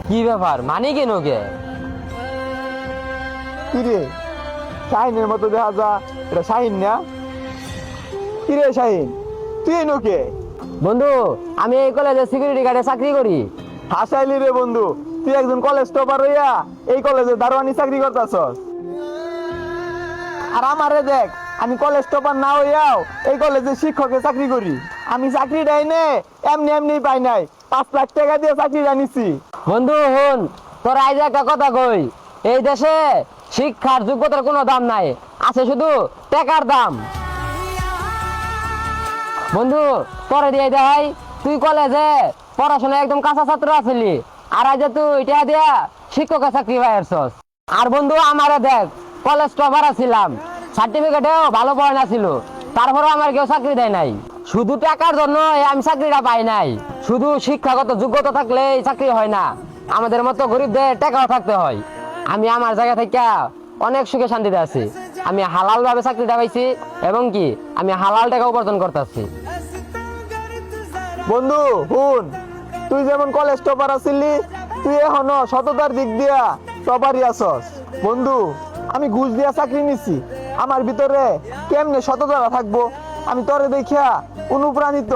কি ব্যাপার মানি কেন কে? কিরে শাহিনের মতো দেখা যা, এটা শাহিন না? কিরে শাহিন, তুই এনো কে? বন্ধু, আমি এই কলেজে সিকিউরিটি গার্ডে চাকরি করি। হাসাইলি রে বন্ধু, তুই একজন কলেজ টপার হইয়া এই কলেজে দারোয়ানি চাকরি করতেছস। আর আমারে দেখ, আমি কলেজ টপার না হইয়াও এই কলেজে শিক্ষকের চাকরি করি। আমি চাকরিটা এনে এমনি এমনি পাই নাই, 5 লাখ টাকা দিয়ে চাকরিটা নিছি। বন্ধু হন, তোর আইজ একটা কথা কই, এই দেশে শিক্ষার যোগ্যতার কোনো দাম নাই, আছে শুধু টাকার দাম। বন্ধু, তোরে দিয়ে দেখাই, তুই কলেজে পড়াশোনা একদম কাঁচা ছাত্র আছিলি, আর আজ তুই টাকা দিয়া শিক্ষকের চাকরি পাইছস। আর বন্ধু আমারে দেখ, কলেজ টপার আছিলাম, সার্টিফিকেটেও ভালো পড়ানো ছিল, তারপরেও আমার কেউ চাকরি দেয় নাই। শুধু টাকার জন্য আমি চাকরিটা পাই নাই। শুধু শিক্ষাগত যোগ্যতা থাকলে চাকরি হয় না, আমাদের মতো গরিবদের টাকাও থাকতে হয়। আমি আমার জায়গা থেকে অনেক সুখে শান্তিতে আছি। আমি হালাল ভাবে চাকরিটা পাইছি এবং কি আমি হালাল টাকা উপার্জন করতেছি। বন্ধু হুন, তুই যেমন কলেজ টপার আছিলি, তুই এখনো সততার দিক দিয়া টপারই আছস। বন্ধু, আমি ঘুষ দিয়া চাকরি নিছি, আমার ভিতরে কেমনে সততা থাকবো? আমি তোরে দেখিয়া অনুপ্রাণিত।